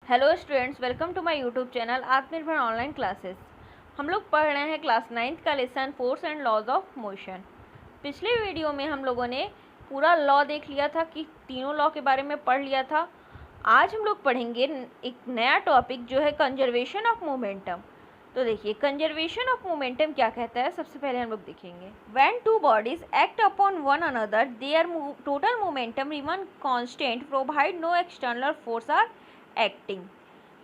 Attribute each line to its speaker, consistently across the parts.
Speaker 1: Hello students, welcome to my YouTube channel Atmanirbhar online classes. हम लोग पढ़ रहे हैं क्लास 9th का lesson force and laws of motion. पिछले वीडियो में हम लोगों ने पूरा लॉ देख लिया था कि तीनों लॉ के बारे में पढ़ लिया था। आज हम लोग पढ़ेंगे एक नया टॉपिक जो है कंजर्वेशन ऑफ मोमेंटम। तो देखिए कंजर्वेशन ऑफ मोमेंटम क्या कहता है, सबसे पहले हम लोग देखेंगे। When two bodies act upon one another their total momentum remain constant provide no external force are acting.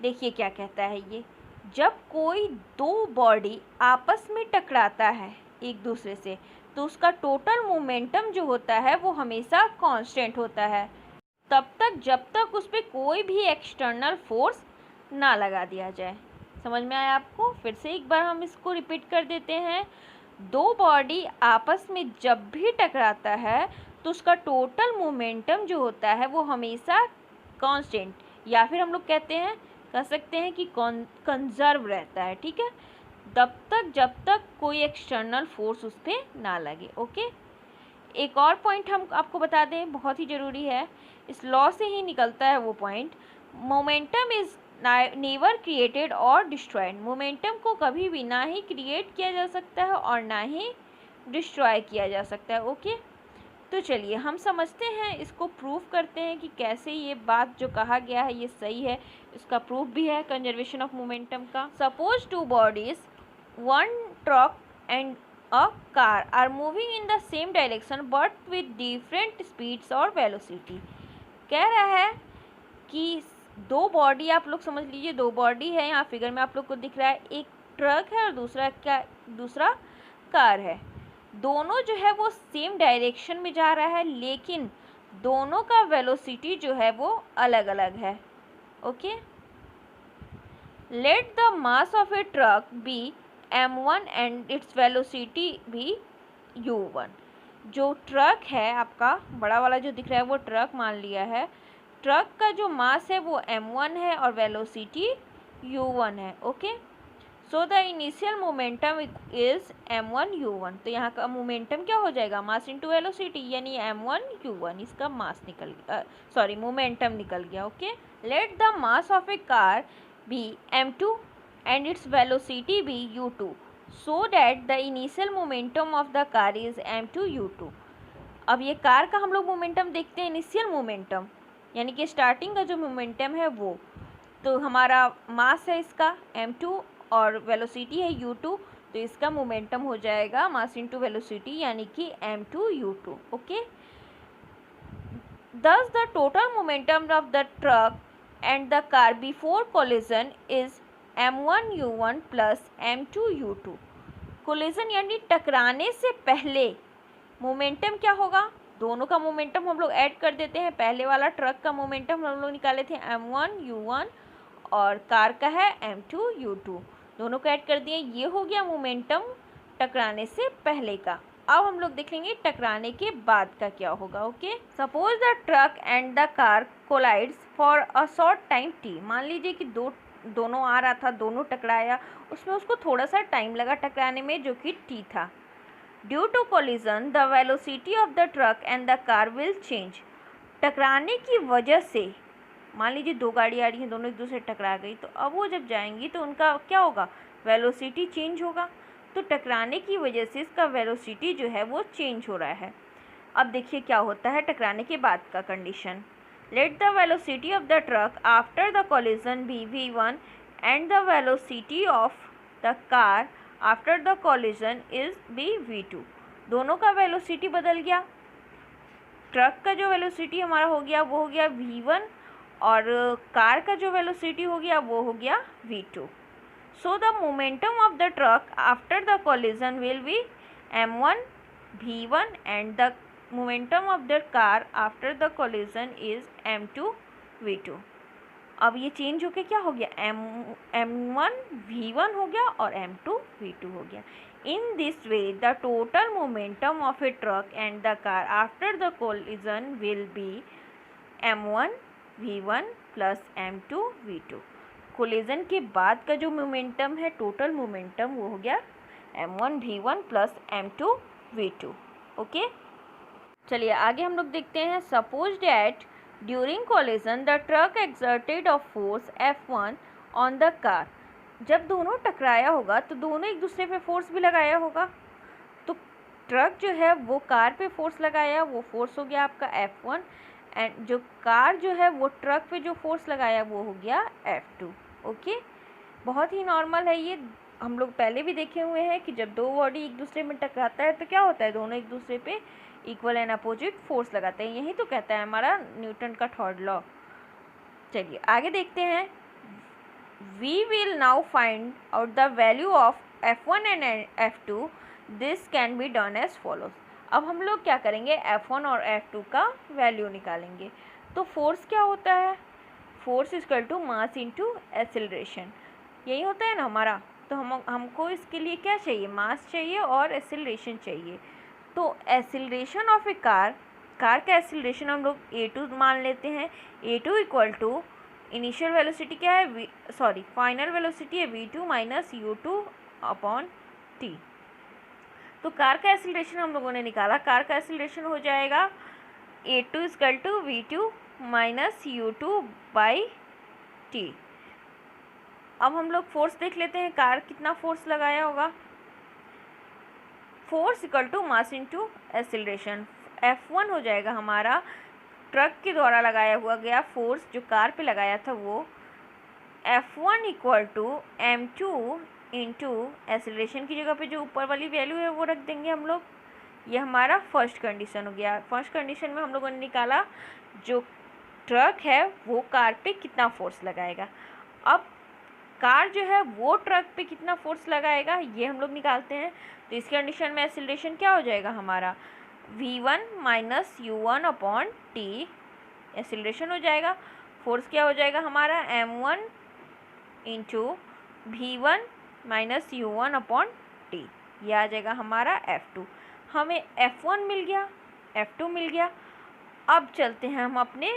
Speaker 1: देखिए क्या कहता है ये, जब कोई दो बॉडी आपस में टकराता है एक दूसरे से तो उसका टोटल मोमेंटम जो होता है वो हमेशा कांस्टेंट होता है तब तक जब तक उस पर कोई भी एक्सटर्नल फोर्स ना लगा दिया जाए। समझ में आया आपको? फिर से एक बार हम इसको रिपीट कर देते हैं। दो बॉडी आपस में जब भी टकराता है तो उसका टोटल मोमेंटम जो होता है वो हमेशा कांस्टेंट या फिर हम लोग कह सकते हैं कि कंजर्व रहता है। ठीक है, तब तक जब तक कोई एक्सटर्नल फोर्स उस पर ना लगे। ओके, एक और पॉइंट हम आपको बता दें, बहुत ही ज़रूरी है, इस लॉ से ही निकलता है वो point. Momentum is never created और डिस्ट्रॉयड। मोमेंटम को कभी भी ना ही क्रिएट किया जा सकता है और ना ही डिस्ट्रॉय किया जा सकता है। ओके, तो चलिए हम समझते हैं, इसको प्रूव करते हैं कि कैसे ये बात जो कहा गया है ये सही है। इसका प्रूफ भी है कंजर्वेशन ऑफ मोमेंटम का। Suppose two bodies, one truck and a car are moving in the same direction but with different speeds और वेलोसिटी। कह रहा है कि दो बॉडी, आप लोग समझ लीजिए दो बॉडी है, यहाँ फिगर में आप लोग को दिख रहा है, एक ट्रक है और दूसरा कार है। दोनों जो है वो सेम डायरेक्शन में जा रहा है लेकिन दोनों का वेलोसिटी जो है वो अलग अलग है। Okay, let the mass of a truck be m1 and its velocity भी u1। जो ट्रक है आपका बड़ा वाला जो दिख रहा है वो ट्रक मान लिया है। ट्रक का जो मास है वो m1 है और वेलोसिटी u1 है। Okay, so the initial momentum is m1 u1। तो यहाँ का मोमेंटम क्या हो जाएगा, मास इंटू वेलोसिटी, यानी m1 u1। इसका मास मोमेंटम निकल गया। Okay, let the mass of a car be m2 and its velocity be u2 so that the initial momentum of the car is m2 u2। अब ये car का हम लोग momentum देखते हैं, इनिशियल मोमेंटम यानी कि स्टार्टिंग का जो मोमेंटम है वो, तो हमारा मास है इसका m2 और वेलोसिटी है u2, तो इसका मोमेंटम हो जाएगा मास इंटू वेलोसिटी यानी कि m2 u2। Okay, thus the total momentum of the truck and the car before collision is m1 u1 plus m2 u2। Collision यानी टकराने से पहले मोमेंटम क्या होगा, दोनों का मोमेंटम हम लोग ऐड कर देते हैं। पहले वाला ट्रक का मोमेंटम हम लोग निकाले थे m1 u1 और कार का है m2 u2, दोनों को ऐड कर दिए, ये हो गया मोमेंटम टकराने से पहले का। अब हम लोग देखेंगे टकराने के बाद का क्या होगा। Okay, suppose the truck and the car collides for a short time t। मान लीजिए कि दोनों आ रहा था, दोनों टकराया, उसमें उसको थोड़ा सा टाइम लगा टकराने में जो कि t था। Due to collision the velocity of the truck and the car will change. टकराने की वजह से मान लीजिए दो गाड़ी आ रही हैं, दोनों एक दूसरे टकरा गई, तो अब वो जब जाएंगी तो उनका क्या होगा, वेलोसिटी चेंज होगा। तो टकराने की वजह से इसका वेलोसिटी जो है वो चेंज हो रहा है। अब देखिए क्या होता है टकराने के बाद का condition. Let the velocity of the truck after the collision be v1 and the velocity of the car after the collision is be v2। दोनों का वेलोसिटी बदल गया। ट्रक का जो वेलोसिटी हमारा हो गया वो हो गया v1 और कार का जो वेलोसिटी हो गया वो हो गया v2। So the momentum of the truck after the collision will be m1 v1 and the momentum of the car after the collision is m2 v2। अब ये चेंज होके क्या हो गया, m1 v1 हो गया और m2 v2 हो गया। In this way the total momentum of a truck and the car after the collision will be m1 v1 plus m2 v2। Collision के बाद का जो मोमेंटम है, टोटल मोमेंटम, वो हो गया m1 v1 plus m2 v2। Okay, चलिए आगे हम लोग देखते हैं। Suppose that during collision the truck exerted a force F1 on the car. जब दोनों टकराया होगा तो दोनों एक दूसरे पे फोर्स भी लगाया होगा, तो ट्रक जो है वो कार पे फोर्स लगाया, वो फोर्स हो गया आपका F1, एंड जो कार जो है वो ट्रक पे जो फोर्स लगाया वो हो गया F2। ओके, बहुत ही नॉर्मल है ये, हम लोग पहले भी देखे हुए हैं कि जब दो बॉडी एक दूसरे में टकराता है तो क्या होता है, दोनों एक दूसरे पे इक्वल एंड अपोजिट फोर्स लगाते हैं। यही तो कहता है हमारा न्यूटन का थर्ड लॉ। चलिए आगे देखते हैं। We will now find out the value of F1 and F2। This can be done as follows. अब हम लोग क्या करेंगे, F1 और F2 का वैल्यू निकालेंगे। तो फोर्स क्या होता है, force equal to mass into acceleration, यही होता है ना हमारा। तो हमको इसके लिए क्या चाहिए, मास चाहिए और एक्सेलरेशन चाहिए। तो एक्सेलरेशन ऑफ ए कार का एक्सेलरेशन हम लोग a2 मान लेते हैं। a2 equal to initial velocity क्या है, फाइनल वेलोसिटी है v2 minus u2 upon t। तो कार का एक्सेलरेशन हम लोगों ने निकाला, कार का एक्सेलरेशन हो जाएगा a2 equal to v2 minus u2 by t। अब हम लोग फोर्स देख लेते हैं, कार कितना फोर्स लगाया होगा। Force equal to mass into acceleration, F1 हो जाएगा हमारा ट्रक के द्वारा लगाया हुआ गया फोर्स जो कार पे लगाया था वो, F1 equal to m2 into acceleration की जगह पे जो ऊपर वाली वैल्यू है वो रख देंगे हम लोग। ये हमारा फर्स्ट कंडीशन हो गया। फर्स्ट कंडीशन में हम लोगों ने निकाला जो ट्रक है वो कार पे कितना फोर्स लगाएगा। अब कार जो है वो ट्रक पे कितना फोर्स लगाएगा ये हम लोग निकालते हैं। तो इस कंडीशन में एक्सेलरेशन क्या हो जाएगा हमारा, v1 minus u1 upon t acceleration हो जाएगा। फोर्स क्या हो जाएगा हमारा m1 into v1 minus u1 upon t, यह आ जाएगा हमारा F2। हमें F1 मिल गया, F2 मिल गया। अब चलते हैं हम अपने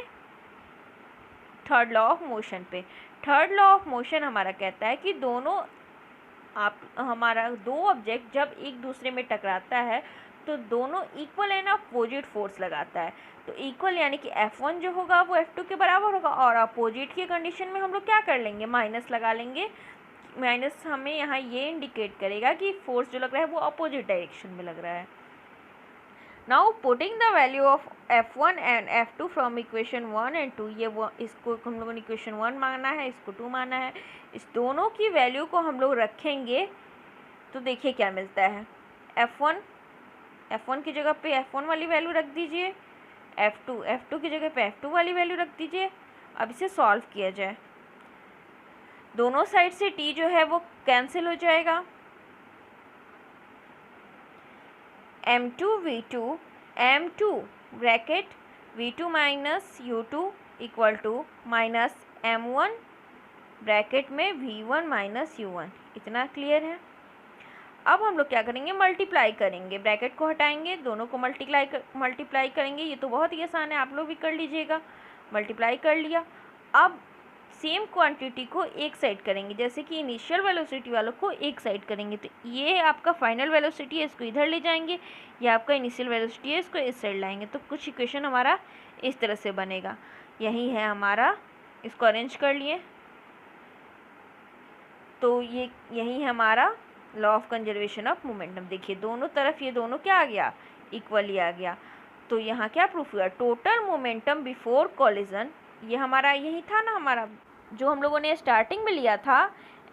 Speaker 1: थर्ड लॉ ऑफ मोशन पे। थर्ड लॉ ऑफ मोशन हमारा कहता है कि हमारा दो ऑब्जेक्ट जब एक दूसरे में टकराता है तो दोनों इक्वल एंड अपोजिट फोर्स लगाता है। तो इक्वल यानी कि F1 जो होगा वो F2 के बराबर होगा, और अपोजिट की कंडीशन में हम लोग क्या कर लेंगे, माइनस लगा लेंगे। माइनस हमें यहाँ ये इंडिकेट करेगा कि फोर्स जो लग रहा है वो अपोजिट डायरेक्शन में लग रहा है। Now putting the value of F1 and F2 from equation 1 and 2, ये वो इसको हम लोगों ने इक्वेशन 1 माना है, इसको 2 माना है। इस दोनों की वैल्यू को हम लोग रखेंगे तो देखिए क्या मिलता है। F1 की जगह पे F1 वाली वैल्यू रख दीजिए, F2 की जगह पे F2 वाली वैल्यू रख दीजिए। अब इसे सॉल्व किया जाए, दोनों साइड से t जो है वो कैंसिल हो जाएगा। m2 v2 m2 bracket v2 minus u2 equal to minus m1 bracket में v1 माइनस u1। इतना क्लियर है। अब हम लोग क्या करेंगे, मल्टीप्लाई करेंगे, ब्रैकेट को हटाएंगे, दोनों को मल्टीप्लाई करेंगे। ये तो बहुत ही आसान है, आप लोग भी कर लीजिएगा। मल्टीप्लाई कर लिया। अब सेम क्वांटिटी को एक साइड करेंगे, जैसे कि इनिशियल वेलोसिटी वालों को एक साइड करेंगे। तो ये आपका फाइनल वेलोसिटी है, इसको इधर ले जाएंगे। ये आपका इनिशियल वेलोसिटी है, इसको इस साइड लाएंगे। तो कुछ इक्वेशन हमारा इस तरह से बनेगा। यही है हमारा, इसको अरेंज कर लिए तो यही है हमारा law of conservation of momentum. देखिए दोनों तरफ ये दोनों क्या आ गया, इक्वली आ गया। तो यहाँ क्या प्रूफ हुआ, टोटल मोमेंटम बिफोर कॉलिजन, ये हमारा यही था ना, हमारा जो हम लोगों ने स्टार्टिंग में लिया था,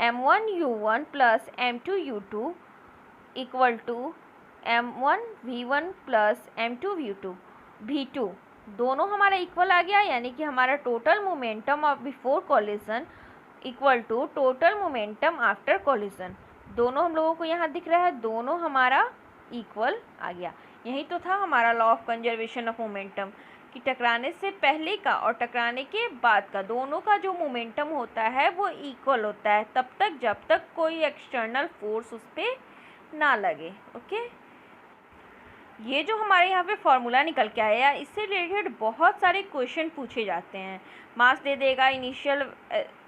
Speaker 1: m1 u1 plus m2 u2 equal to m1 v1 plus m2 v2 दोनों हमारा इक्वल आ गया। यानी कि हमारा total momentum of before collision equal to total momentum after collision. दोनों हम लोगों को यहाँ दिख रहा है, दोनों हमारा इक्वल आ गया। यही तो था हमारा law of conservation of momentum, कि टकराने से पहले का और टकराने के बाद का दोनों का जो मोमेंटम होता है वो इक्वल होता है तब तक जब तक कोई एक्सटर्नल फोर्स उस पर ना लगे। ओके, ये जो हमारे यहाँ पे फॉर्मूला निकल के आया, इससे रिलेटेड बहुत सारे क्वेश्चन पूछे जाते हैं। मास दे देगा, इनिशियल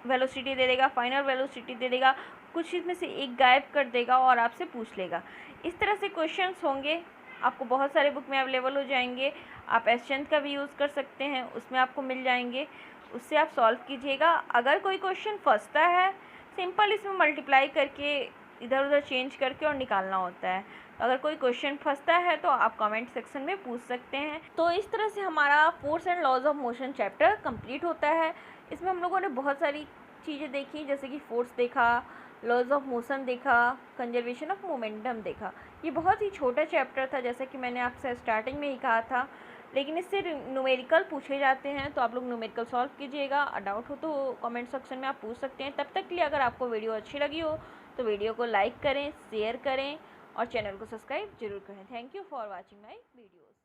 Speaker 1: वेलोसिटी दे देगा, फाइनल वेलोसिटी दे देगा, कुछ इसमें से एक गायब कर देगा और आपसे पूछ लेगा। इस तरह से क्वेश्चंस होंगे, आपको बहुत सारे बुक में अवेलेबल हो जाएंगे। आप एस्चेंथ का भी यूज़ कर सकते हैं, उसमें आपको मिल जाएंगे, उससे आप सॉल्व कीजिएगा। अगर कोई क्वेश्चन फंसता है, सिंपल इसमें मल्टीप्लाई करके इधर उधर चेंज करके और निकालना होता है। अगर कोई क्वेश्चन फंसता है तो आप कमेंट सेक्शन में पूछ सकते हैं। तो इस तरह से हमारा force and laws of motion chapter complete होता है। इसमें हम लोगों ने बहुत सारी चीज़ें देखी, जैसे कि फोर्स देखा, लॉज ऑफ मोशन देखा, कंजर्वेशन ऑफ मोमेंटम देखा। ये बहुत ही छोटा चैप्टर था, जैसा कि मैंने आपसे स्टार्टिंग में ही कहा था, लेकिन इससे न्यूमेरिकल पूछे जाते हैं, तो आप लोग न्यूमेरिकल सॉल्व कीजिएगा। डाउट हो तो कमेंट सेक्शन में आप पूछ सकते हैं। तब तक के लिए अगर आपको वीडियो अच्छी लगी हो तो वीडियो को लाइक करें, शेयर करें और चैनल को सब्सक्राइब जरूर करें। Thank you for watching my videos.